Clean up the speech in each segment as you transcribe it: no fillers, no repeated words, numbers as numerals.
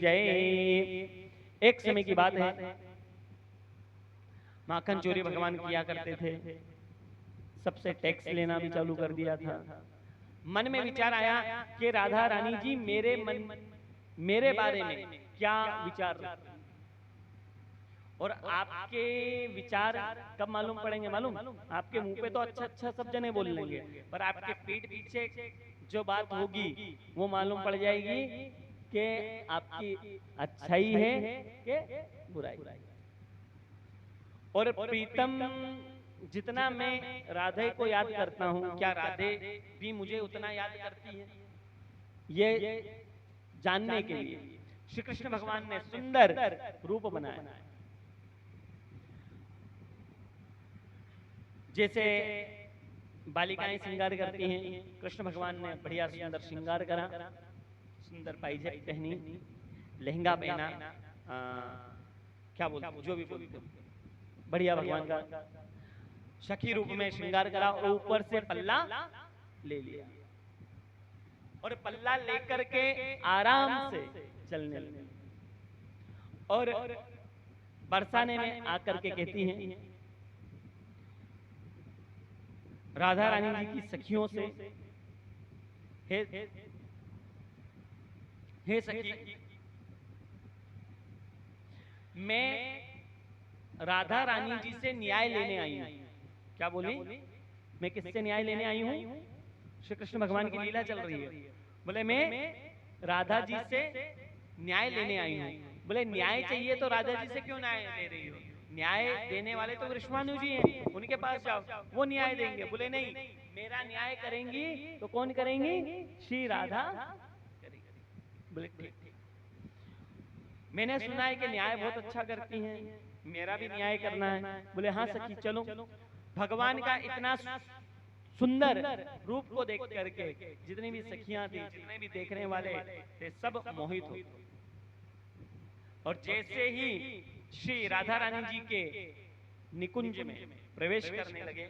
जय। एक समय की बात है, माखन चोरी भगवान किया करते थे, सबसे टैक्स लेना भी चालू कर दिया था। मन में विचार आया कि राधा रानी जी मेरे बारे में क्या विचार रखती हैं? और आपके विचार कब मालूम पड़ेंगे मालूम? आपके मुंह पे तो अच्छा अच्छा सब जने बोल लेंगे, पर आपके पीठ पीछे जो बात होगी वो मालूम पड़ जाएगी कि आपकी अच्छाई है कि बुराई। और प्रीतम जितना मैं राधे को याद करता हूँ, क्या राधे भी मुझे उतना याद करती है? ये जानने के लिए श्री कृष्ण भगवान ने सुंदर रूप बनाया। जैसे बालिकाएं श्रृंगार करती हैं, कृष्ण भगवान ने बढ़िया सुंदर श्रृंगार करा, सुंदर पायजामा पहनी, लहंगा पहना, क्या बोलते जो भी बोलते, बढ़िया भगवान का सखी रूप में श्रृंगार करा और ऊपर से पल्ला ले लिया और पल्ला लेकर के आराम से चलने लगे। और बरसाने में आकर के कहती हैं राधा रानी जी की सखियों से, हे सखी, मैं राधा रानी जी से न्याय लेने आई हूं। क्या बोली? मैं किससे न्याय लेने आई हूं? श्री कृष्ण भगवान की लीला चल रही है। बोले मैं राधा जी से न्याय लेने आई हूं। बोले न्याय चाहिए तो राधा जी से क्यों न्याय ले रही हो? न्याय देने वाले तो विश्वानु जी हैं, उनके पास जाओ, वो न्याय देंगे। बोले नहीं, मेरा न्याय करेंगी तो कौन करेंगी? श्री राधा करेंगी। बोले ठीक, मैंने सुना है कि न्याय बहुत अच्छा करती हैं, मेरा भी न्याय करना है। बोले हाँ सखी चलो। भगवान का इतना सुंदर रूप को देख करके जितनी भी सखियां थी, जितने भी देखने वाले थे, सब मोहित हो। और जैसे ही श्री राधा रानी जी के निकुंज में प्रवेश करने लगे,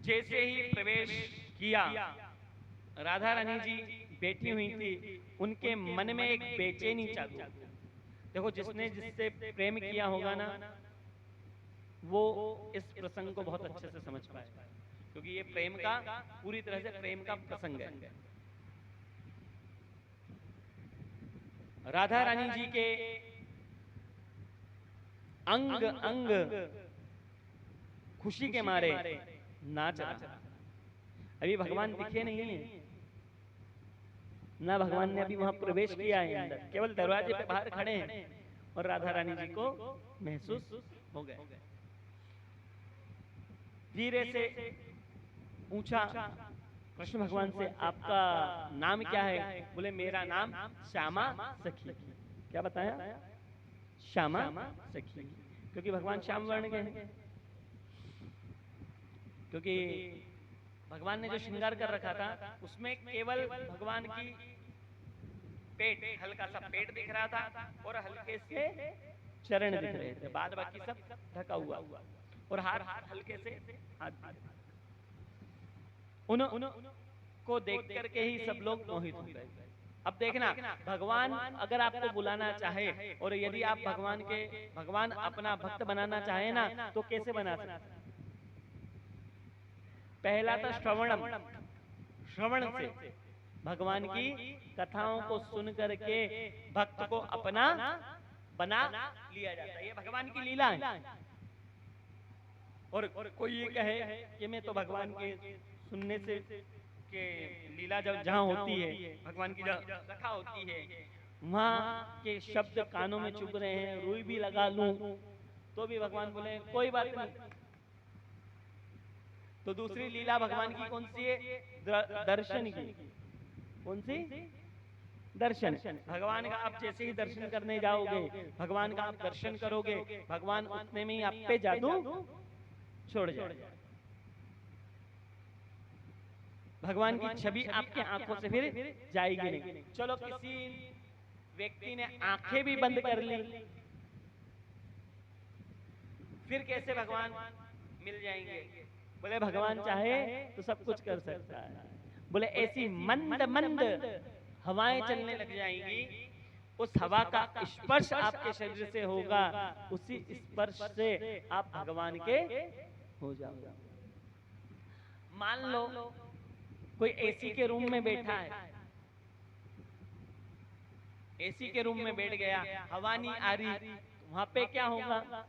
जैसे ही प्रवेश किया, राधा रानी जी बैठी हुई थी, उनके मन में एक बेचैनी चालू। देखो, जिसने जिससे प्रेम किया होगा ना, वो इस प्रसंग को बहुत अच्छे से समझ पाएगा, क्योंकि ये प्रेम का पूरी तरह से प्रेम का प्रसंग है। राधा रानी जी के अंग अंग खुशी के मारे नाच रहा। अभी भगवान दिखे नहीं है ना, भगवान ने अभी वहां प्रवेश किया है अंदर, केवल दरवाजे पे बाहर खड़े हैं और राधा रानी जी को महसूस हो गए। धीरे से पूछा कृष्ण भगवान से, आपका नाम क्या है? बोले मेरा नाम श्यामा सखी। क्या बताया? श्यामा सखी, क्योंकि भगवान श्याम वर्ण के हैं। क्योंकि भगवान ने जो श्रृंगार कर रखा था उसमें केवल भगवान की पेट, हल्का सा पेट दिख रहा था और हल्के से चरण दिख रहे थे, बाद बाकी सब ढका हुआ और हाथ हल्के से हाथ। उनको देख करके ही सब लोग मोहित हो गए। अब देखना, भगवान अगर आपको बुलाना चाहे और यदि आप भगवान अपना भक्त बनाना चाहे ना, तो कैसे बना सकते? पहला था श्रवणम, श्रवण से भगवान की कथाओं को सुन करके भक्त को अपना बना लिया जाता है। ये भगवान की लीला है। और कोई ये कहे कि मैं तो भगवान के सुनने से के लीला जब जहाँ होती है, भगवान की जब कथा होती है, वहाँ के शब्द कानों में चुभ रहे हैं, रुई भी लगा लूं तो भी भगवान बोले कोई बात नहीं। तो दूसरी लीला भगवान की कौन सी है? दर्शन की। कौन सी? दर्शन। भगवान का आप जैसे ही दर्शन करने जाओगे, भगवान का आप दर्शन करोगे, भगवान उतने में ही आप पे जादू छोड़ जाए। भगवान की छवि आपके आंखों से फिर जाएगी नहीं। चलो, किसी व्यक्ति ने आंखें भी बंद कर ली, फिर कैसे भगवान मिल जाएंगे? बोले भगवान चाहे तो सब कुछ कर सकता है। बोले ऐसी मंद मंद हवाएं चलने लग जाएंगी, उस हवा का स्पर्श आपके शरीर से होगा, उसी स्पर्श से आप भगवान के हो जाओगे। मान लो कोई एसी के रूम में बैठा है, एसी के रूम में बैठ गया, हवा नहीं आ रही, वहां पे क्या होगा?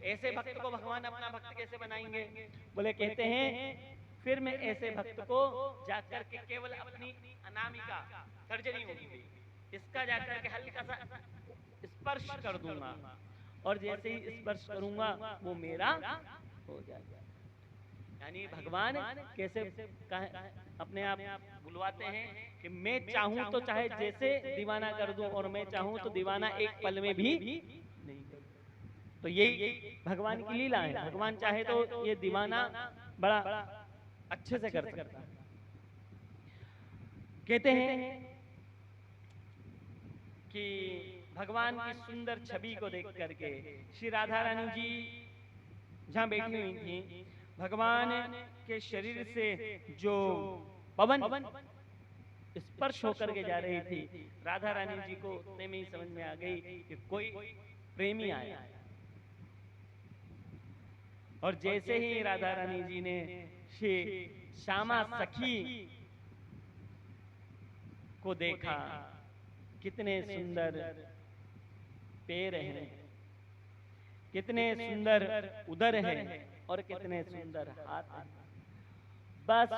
ऐसे भक्त को भगवान अपना भक्त कैसे बनाएंगे? बोले कहते हैं फिर मैं ऐसे भक्त को जाकर के केवल अपनी अनामिका सर्जरी होगी, इसका जाकर के हल्का सा स्पर्श कर दूंगा, और जैसे ही स्पर्श करूंगा वो मेरा हो जाएगा। यानी भगवान कैसे अपने आप बुलवाते हैं कि मैं चाहूं तो चाहे जैसे दीवाना कर दूं, और मैं चाहूं तो दीवाना एक पल में भी नहीं कर। तो यही भगवान की लीला है। भगवान चाहे तो ये दीवाना बड़ा अच्छे से कर सकता है। कहते हैं कि भगवान की सुंदर छवि को देख करके श्री राधा रानी जी जहां बैठी हुई थी, भगवान के शरीर से जो पवन स्पर्श होकर के जा रही थी, राधा रानी जी को उतने में ही समझ में आ गई कि कोई प्रेमी आया। और जैसे ही राधा रानी जी ने श्री श्यामा सखी को देखा, कितने सुंदर पैर हैं, कितने सुंदर उदर हैं, और कितने सुंदर हाथ हैं। बस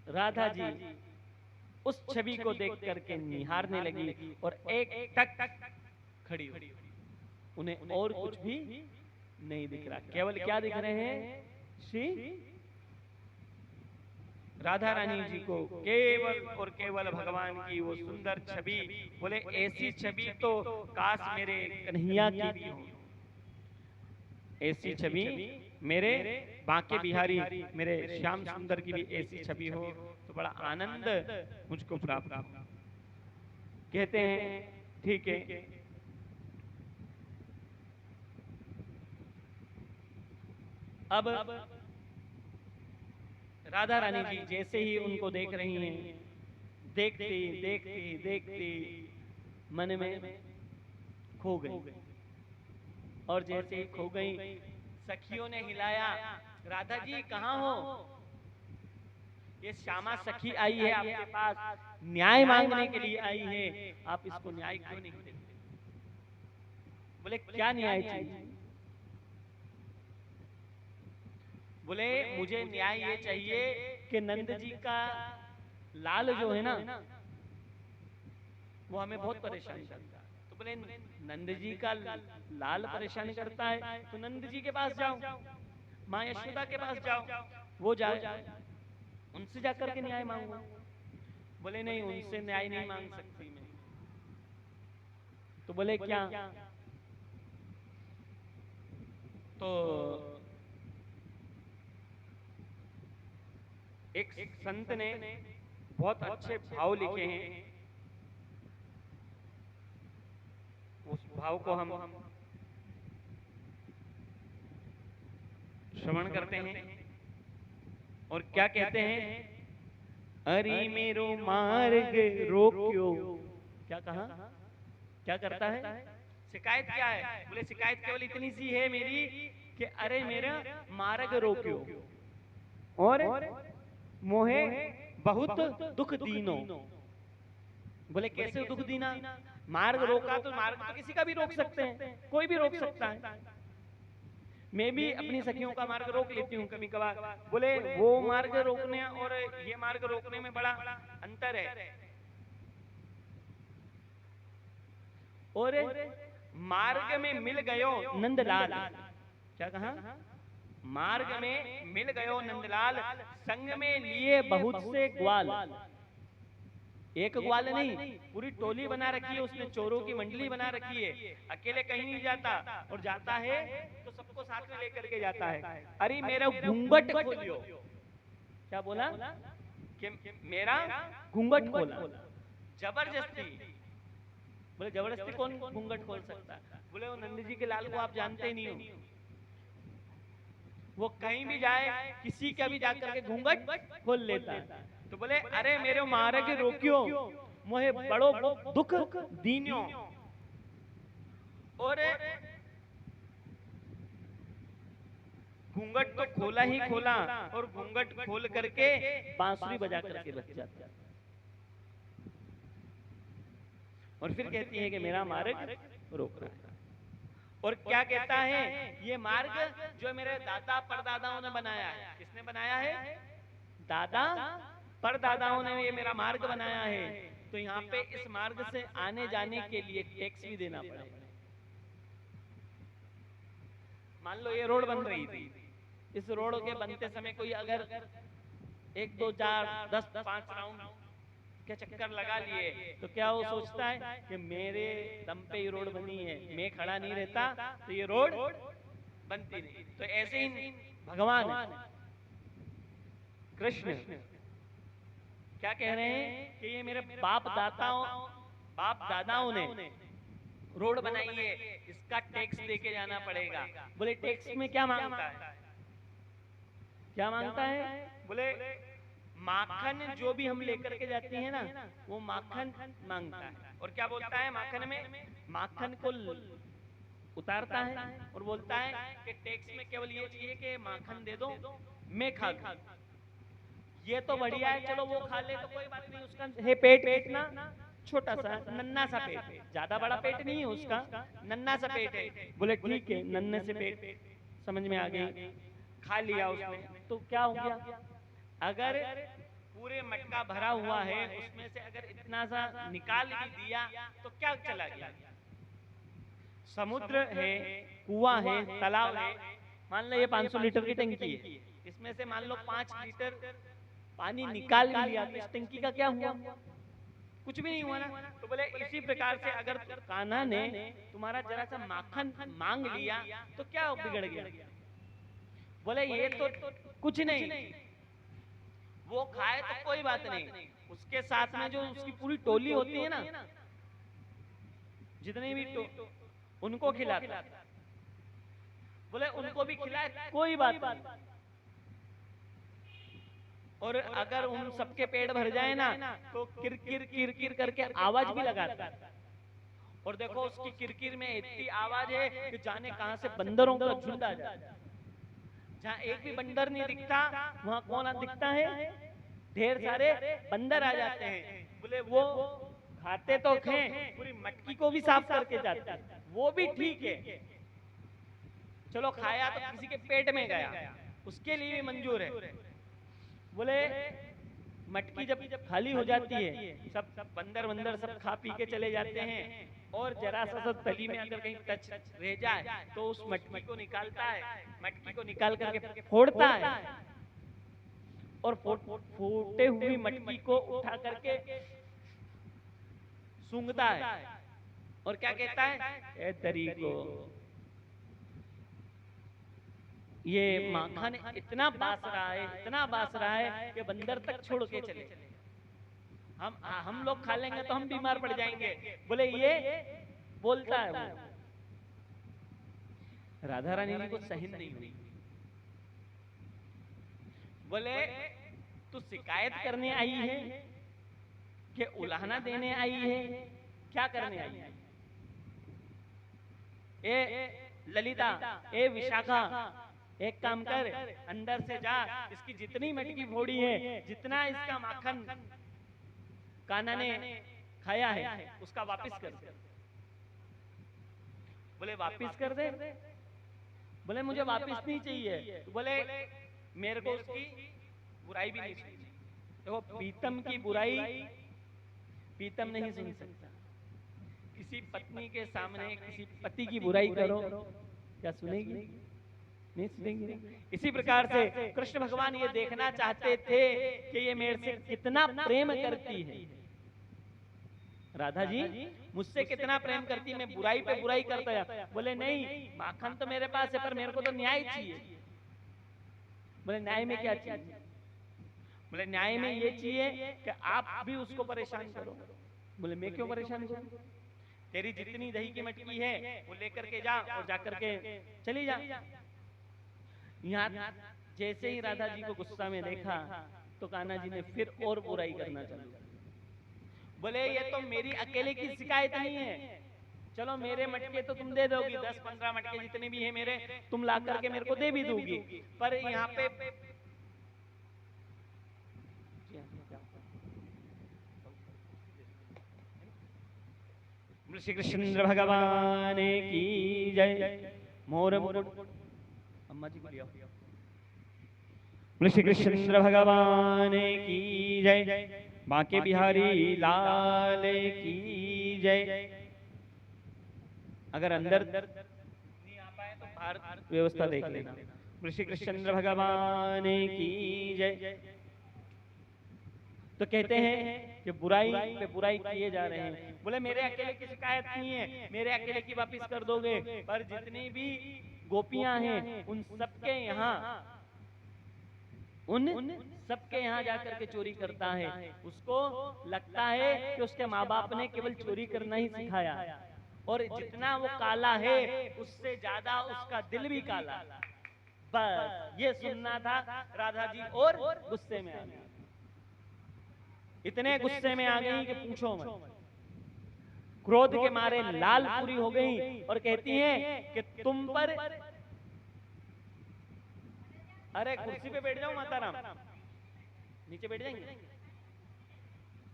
राधा जी उस छवि को देख करके निहारने लगी और एक टक खड़ी हुई। उन्हें और कुछ भी नहीं दिख रहा, केवल क्या दिख रहे हैं? श्री राधा रानी जी को केवल और केवल भगवान की वो सुंदर छवि। बोले ऐसी छवि तो काश मेरे कन्हैया की भी हो, ऐसी छवि मेरे बांके बिहारी मेरे श्याम सुंदर की भी ऐसी छवि हो तो बड़ा आनंद मुझको प्राप्त हो। कहते हैं ठीक है, अब राधा रानी जी जैसे ही उनको देख रही हैं, देखती देखती देखती मन में खो गई, और जैसे ही खो गई सखियों ने हिलाया, राधा जी कहाँ हो? ये श्यामा सखी आई है आपके पास, न्याय मांगने के लिए आई है, आप इसको न्याय क्यों नहीं देते? बोले क्या न्याय चाहिए? बोले मुझे न्याय ये चाहिए कि नंद जी का लाल जो है ना, वो हमें बहुत परेशान करता है। तो बोले नंद जी का लाल परेशान करता है तो नंद जी के पास जाओ, माँ यशोदा के पास जाओ, वो जाए, उनसे जाकर के न्याय मांगो। बोले नहीं, उनसे न्याय नहीं मांग सकती मैं। तो बोले क्या? तो एक संत ने बहुत अच्छे भाव लिखे हैं, उस भाव को हम श्रवण करते हैं। और क्या कहते हैं? अरे मेरो मार्ग रोक्यो। क्या कहा? क्या करता है? शिकायत क्या है? बोले शिकायत केवल इतनी सी है मेरी कि अरे मेरा मार्ग रोक्यो, और मोहे बहुत दुख दीनो। बोले कैसे दुख दीना? मार्ग रोका तो मार्ग तो किसी का भी रोक सकते हैं, कोई भी रोक सकता है। मैं भी अपनी सखियों का मार्ग रोक लेती हूँ कभी कभार। बोले वो मार्ग रोकने और ये मार्ग रोकने में बड़ा अंतर है। और मार्ग में मिल गयो नंदलाल। क्या कहा? मार्ग में मिल गयो नंदलाल, संग में लिए बहुत से ग्वाल। एक ग्वाल नहीं, पूरी टोली बना रखी है उसने, चोरों की मंडली बना रखी है। अकेले कहीं नहीं जाता, और जाता है तो सबको साथ में लेकर के जाता है। अरे मेरा घूंघट खोलियो। क्या बोला? कि मेरा घूंघट खोला, जबरदस्ती। बोले जबरदस्ती कौन घूंघट खोल सकता है? बोले वो नंद जी के लाल को आप जानते ही नहीं हो, वो कहीं भी जाए किसी का भी जाकर के घूंघट खोल लेता है। तो बोले अरे मेरे मार्ग रोकियो, मोहे बड़ो दुख दीन्यो। और घूंघट तो खोला ही खोला, और घूंघट खोल करके बांसुरी बजा करके बच जाता। और फिर कहती है कि मेरा मार्ग रोक रहा है। और क्या कहता है, ये मार्ग जो मेरे दादा परदादाओं ने बनाया है। किसने बनाया है? दादा परदादाओं ने ये मेरा मार्ग बनाया है। तो यहाँ पे इस मार्ग से आने जाने के लिए टैक्स भी देना पड़ेगा। मान लो ये रोड बन रही थी, इस रोड के बनते समय कोई अगर 1 2 4 10 5 राउंड के चक्कर लगा लिए, तो क्या वो सोचता है कि मेरे दम पे ये रोड बनी है, मैं खड़ा नहीं रहता तो ये रोड बनती नहीं। तो ऐसे ही भगवान कृष्ण क्या कह रहे हैं कि ये मेरे बाप दादाओं ने रोड बनाई है, इसका टैक्स देके जाना पड़ेगा। बोले टैक्स में क्या मांगता है? क्या मांगता है? बोले माखन जो भी हम लेकर के जाते हैं ना, वो माखन मांगता है। और क्या बोलता है माखन में? माखन को उतारता है और बोलता है कि टैक्स में केवल ये चाहिए कि माखन दे दो, मैं खा लूं। ये तो बढ़िया है, चलो वो खा ले तो कोई बात नहीं। उसका है पेट कितना छोटा सा, नन्ना सा पेट, ज्यादा बड़ा पेट नहीं है उसका, नन्ना सा पेट है। बोले ठीक है, नन्ने से पेट समझ में आ गई, खा लिया उसने। तो क्या हो गया? अगर पूरे मटका भरा हुआ है, उसमें से अगर इतना सा निकाल भी दिया तो क्या चला गया? समुद्र है, कुआं है, तालाब है, मान लो ये 500 लीटर की टंकी है, इसमें से मान लो 5 लीटर पानी निकाल भी लिया तो इस टंकी का क्या हुआ? कुछ भी नहीं हुआ ना। तो बोले इसी प्रकार से अगर कान्हा ने तुम्हारा जरा सा माखन मांग लिया तो क्या बिगड़ गया? बोले ये तो कुछ नहीं, वो खाए तो कोई बात नहीं, उसके साथ में जो उसकी पूरी टोली होती है ना, जितने भी उनको खिलाता। बोले उनको भी खिलाए कोई बात नहीं। और अगर उन सबके पेट भर जाए ना तो किरकिर किरकिर करके आवाज भी लगाता है। और देखो उसकी किरकिर में इतनी आवाज है कि जाने कहां से बंदरों का झुंड आ जाता है। जहाँ एक भी बंदर नहीं दिखता, वहां कौन दिखता है? ढेर सारे बंदर आ जाते हैं। बोले वो खाते तो हैं, पूरी मटकी को भी साफ करके जाते हैं, वो भी ठीक है। चलो खाया तो किसी के पेट में गया, उसके लिए भी मंजूर है। बोले मटकी जब खाली हो जाती है, सब बंदर वंदर सब खा पी के चले जाते हैं, और जरा सा तली में अगर कहीं टच रह जाए तो उस मटकी को निकालता है, मटकी को निकाल करके फोड़ता है, और फूटे हुई मटकी को उठा करके सूंघता है, और क्या कहता है? ए तरीको, ये माखन इतना बास रहा है, इतना बास रहा है कि बंदर तक छोड़ के चले। हम लोग खा लेंगे तो हम बीमार पड़ जाएंगे। बोले ये बोलता है वो। राधा रानी जी को सहन नहीं हुई। बोले तू शिकायत करने आई है कि उलाहना देने आई है, क्या करने आई है? ए ललिता, ए विशाखा, एक काम कर, अंदर से जा, इसकी जितनी मटकी फोड़ी है, जितना इसका माखन कान्हा ने खाया है, उसका वापिस कर दे। बोले वापिस कर दे? बोले मुझे वापिस नहीं चाहिए। तो बोले मेरे को उसकी बुराई भी नहीं सुननी। देखो पीतम की बुराई पीतम नहीं सुन सकता। किसी पत्नी के सामने किसी पति की बुराई करो, क्या सुनेगी? नहीं सुनेगी। इसी प्रकार से कृष्ण भगवान ये देखना चाहते थे कि ये मेरे से कितना प्रेम करती है। राधा जी मुझसे कितना प्रेम करती है, मैं बुराई पे बुराई करता है। बोले नहीं, माखन तो मेरे पास है, पर मेरे को तो न्याय चाहिए। बोले न्याय में क्या चाहिए? बोले न्याय में ये चाहिए कि आप भी उसको परेशान करो। बोले मैं क्यों परेशान करूं? तेरी जितनी दही की मटकी है वो लेकर के जा, और जाकर के चली जा। यहाँ जैसे ही राधा जी को गुस्सा में देखा तो कान्हा जी ने फिर और बुराई करना चालू कर। बोले ये तो मेरी अकेले की शिकायत नहीं है, चलो मेरे मटके तो तुम दे दोगी, 10-15 मटके जितने भी है मेरे, तुम ला करके मेरे को दे भी दोगी, पर यहाँ पे श्री कृष्ण भगवान की जय। मोर अम्मा जी बोलिए। श्री कृष्ण भगवान की जय। बांके बिहारी लाल की जय। अगर अंदर नहीं आ पाए तो बाहर व्यवस्था देख लेना। श्री कृष्ण भगवान की जय। तो कहते हैं कि बुराई पे बुराई किए जा रहे हैं। बोले मेरे अकेले की शिकायत नहीं है, मेरे अकेले की वापिस कर दोगे, पर जितनी भी गोपियां हैं उन सबके यहाँ, उन सबके यहाँ जाकर के चोरी करता है। उसको लगता है कि उसके माँ बाप ने केवल चोरी करना ही सिखाया, और जितना वो काला है उससे ज्यादा उसका दिल भी काला। बस ये सुनना था राधा जी, और गुस्से में आ गई, इतने गुस्से में आ गई कि पूछो मत। क्रोध के मारे लाल पूरी हो गई और कहती हैं कि तुम पर, अरे कुर्सी पे बैठ जाओ माता राम, नीचे बैठ जाएंगे।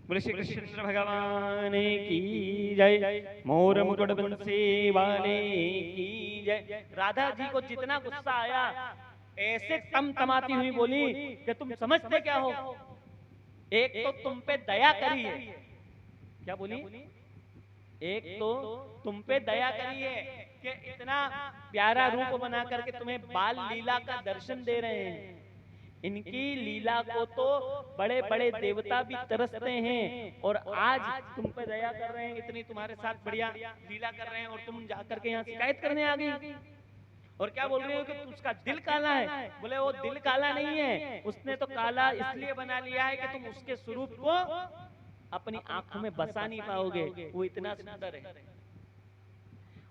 बोले श्री कृष्ण भगवान की जय। मोर मुकुट बंसी वाले की जय। राधा जी को जितना गुस्सा आया, ऐसे तमतमाती हुई बोली कि तुम समझते क्या हो, एक तो तुम पे दया करी है। क्या बोली? एक तो तुम पे दया करी है कि इतना प्यारा रूप बना करके तुम्हें बाल लीला का दर्शन दे रहे हैं। इनकी लीला को तो बड़े बड़े देवता भी तरसते हैं, और आज तुम पे दया कर रहे हैं, इतनी तुम्हारे साथ बढ़िया लीला कर रहे हैं, और तुम जाकर के यहाँ शिकायत करने आ गई। और क्या बोल रही हो कि उसका दिल काला है। बोले वो दिल काला नहीं है, उसने तो काला इसलिए बना लिया है कि तुम उसके स्वरूप को अपनी आंखों में बसा नहीं पाओगे। वो इतना सुंदर है,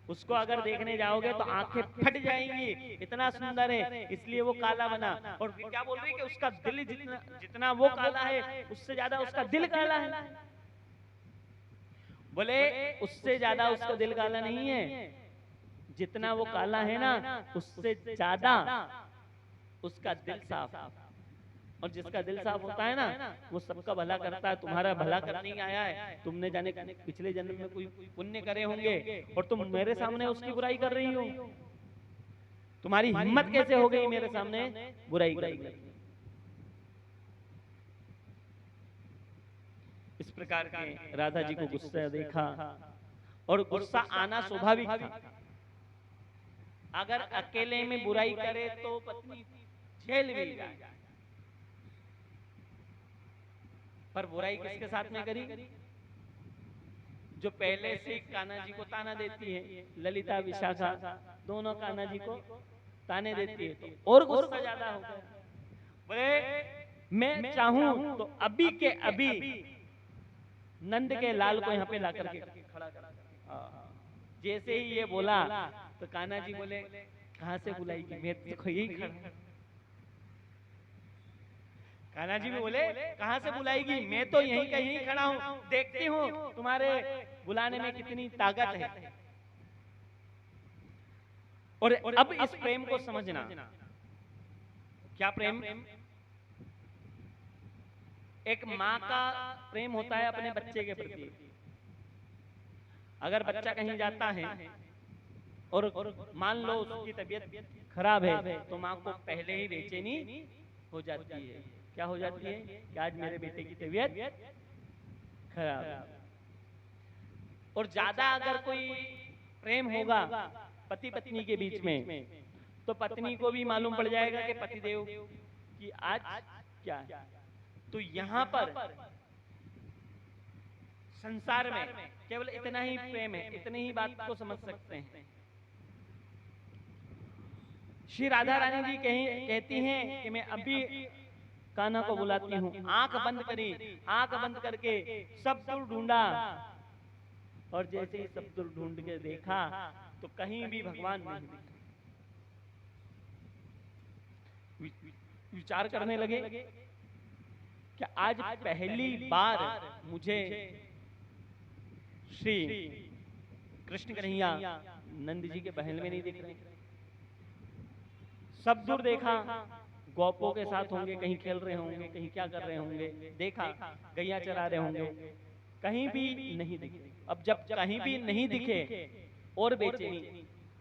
उसको अगर देखने जाओगे तो आंखें फट जाएंगी, इतना सुंदर है, इसलिए वो काला बना। और फिर क्या बोल रही है कि उसका दिल जितना वो काला है उससे ज्यादा उसका दिल काला है। बोले उससे ज्यादा उसका दिल काला नहीं है, जितना वो काला है ना उससे ज्यादा उसका दिल साफ। और जिसका दिल साफ होता है ना वो सबका भला करता है। तुम्हारा भला करने ही आया है, तुमने जाने पिछले जन्म में कोई पुण्य करे होंगे और तुम मेरे सामने उसकी बुराई कर रही हो। तुम्हारी हिम्मत कैसे हो गई मेरे सामने बुराई करने? इस प्रकार के राधा जी को गुस्सा देखा, और गुस्सा आना स्वाभाविक था। अगर अकेले में बुराई करे तो पत्नी झेल भी जाए, पर बुराई किसके साथ में करी? जो पहले से कान्हा जी को ताना देती है, ललिता विशाखा दोनों कान्हा जी को ताने देती है, तो और गुस्सा ज्यादा हो गया। बोले मैं चाहूं तो अभी के अभी नंद के लाल को यहाँ पे ला करके खड़ा कर। जैसे ही ये बोला तो कान्हा जी बोले कहां से बुलाएगी, मैं तो यही खड़ा। कान्हा जी भी बोले कहां से बुलाएगी, मैं तो यहीं का यहीं खड़ा हूं, देखती हूं तुम्हारे बुलाने में कितनी ताकत है। और अब इस प्रेम को समझना, क्या प्रेम? एक माँ का प्रेम होता है अपने बच्चे के प्रति। अगर बच्चा कहीं जाता है और मान लो उसकी तबीयत खराब है, तो माँ को पहले ही बेचैनी हो जाती है। क्या हो जाती है कि आज मेरे बेटे की तबीयत खराब है। और ज्यादा अगर कोई प्रेम होगा पति पत्नी के बीच में, तो पत्नी को भी मालूम पड़ जाएगा कि पतिदेव की आज क्या है। तो यहाँ पर संसार में केवल इतना ही प्रेम है, इतनी ही बात को समझ सकते हैं। श्री राधा रानी जी कहती हैं कि मैं अभी कान्हा को बुलाती हूँ। आंख बंद करी, आंख बंद करके सब दूर ढूंढा, और जैसे ही सब दूर ढूंढ के देखा तो कहीं भी भगवान नहीं दिखे। विचार करने लगे कि आज पहली बार मुझे श्री कृष्ण कन्हैया नंद जी के महल में नहीं दिख रहे। सब दूर देखा, गौपों के साथ होंगे, कहीं खेल रहे होंगे, कहीं क्या कर रहे होंगे, देखा गैया चरा रहे होंगे, कहीं भी नहीं दिखे। अब जब कहीं भी नहीं दिखे और बेचैनी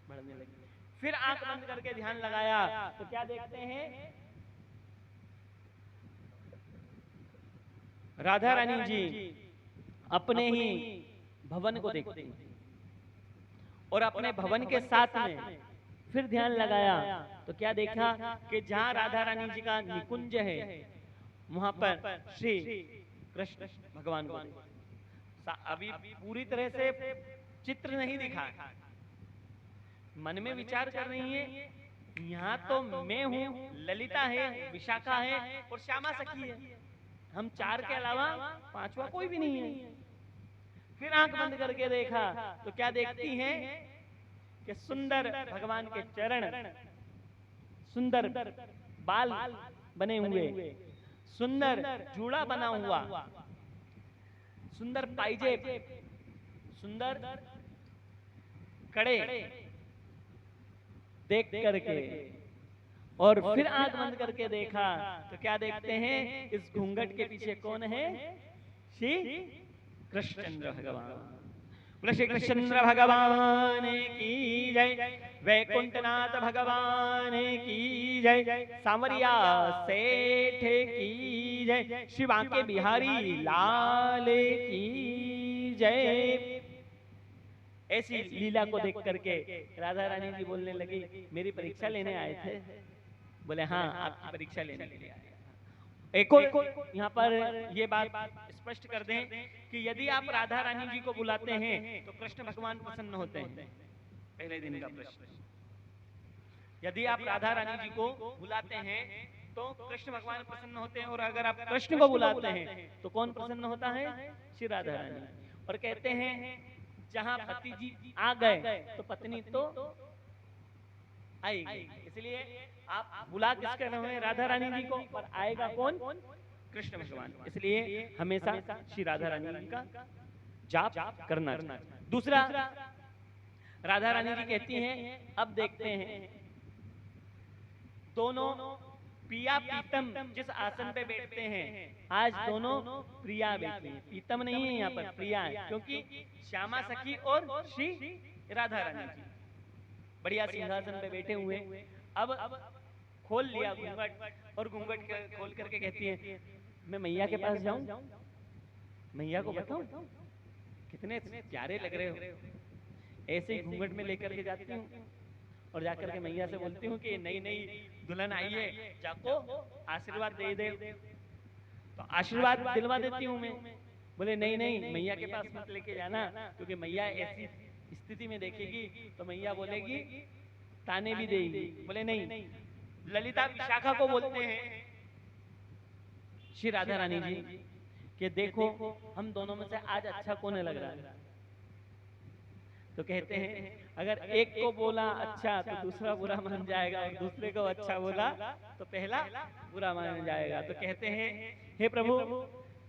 बढ़ने लगी। फिर आंख बंद करके ध्यान लगाया तो क्या देखते हैं, राधा रानी जी अपने ही भवन को देखते हैं और अपने भवन के साथ में फिर ध्यान लगाया तो क्या देखा कि जहां राधा रानी जी का निकुंज है वहां पर श्री कृष्ण भगवान को अभी पूरी तरह से चित्र नहीं दिखा, मन में विचार कर रही है यहाँ तो मैं हूँ, ललिता है, विशाखा है और श्यामा सखी है, हम चार के अलावा पांचवा कोई भी नहीं है। फिर आंख बंद करके देखा तो क्या देखती हैं कि सुंदर भगवान के चरण, सुंदर बाल बने हुए, सुंदर जूड़ा बना हुआ, सुंदर पाइजेब, सुंदर कड़े देख करके और फिर आंख बंद करके देखा तो क्या देखते हैं, इस घूंघट के पीछे कौन है, श्री कृष्णचंद्र भगवान। बोले श्री कृष्णचंद्र भगवान की जय, वैकुंठनाथ भगवान की जय, सांवरिया सेठ की जय, श्री बांके बिहारी लाल की जय। ऐसी लीला को देख करके राधा रानी जी बोलने लगी, मेरी परीक्षा लेने आए थे? बोले हाँ, आपकी परीक्षा लेने के लिए आए। एक और यहाँ पर ये बात स्पष्ट कर दें कि यदि आप राधा रानी जी को बुलाते हैं तो कृष्ण भगवान प्रसन्न होते हैं। पहले दिन का प्रश्न, यदि आप राधा रानी जी को बुलाते हैं तो कृष्ण भगवान प्रसन्न होते हैं, और अगर आप कृष्ण को बुलाते हैं तो कौन प्रसन्न होता है, श्री राधा रानी। और कहते हैं जहां पति जी आ गए तो पत्नी तो आएगी, इसलिए आप बुला किसके रहे हैं, राधा रानी जी को, पर आएगा कौन, कृष्ण भगवान। इसलिए हमेशा श्री राधा रानी जी का जाप करना। दूसरा, राधा रानी जी कहती हैं अब देखते हैं दोनों प्रिया प्रीतम जिस आसन पे बैठते हैं, आज दोनों प्रिया बैठी हैं, प्रीतम नहीं है यहाँ पर, प्रिया है, क्योंकि श्यामा सखी और श्री राधा रानी जी बढ़िया सिंहासन पे बैठे हुए। अब खोल लिया घूंघट और घूंघट खोल करके कहती है मैं मैया के पास जाऊं, मैया को बताऊं कितने प्यारे लग रहे हो। ऐसे ही घूंघट में लेकर के जाती हूँ और जाकर के मैया से बोलती हूँ कि नई नई दुल्हन आई है, जाको आशीर्वाद दे दे। तो आशीर्वाद दिलवा देती हूँ मैं। बोले नहीं नहीं, मैया के पास मत लेके जाना, क्योंकि मैया ऐसी स्थिति में देखेगी तो मैया बोलेगी, ताने भी देगी। बोले नहीं, ललिता विशाखा को बोलते हैं श्री राधा रानी जी कि देखो हम दोनों में से आज अच्छा कौन लग रहा है। तो कहते हैं अगर एक को बोला अच्छा तो दूसरा बुरा मान जाएगा, और दूसरे को अच्छा बोला तो पहला बुरा मान जाएगा। तो कहते हैं हे प्रभु,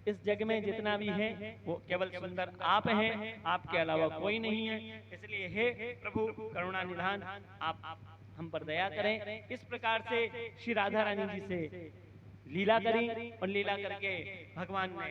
इस जग में जितना भी है वो केवल सुंदर आप हैं, आपके अलावा कोई नहीं है, इसलिए हे प्रभु करुणा निधान आप हम पर दया करें। इस प्रकार से श्री राधा रानी जी से लीला करी और लीला करके भगवान ने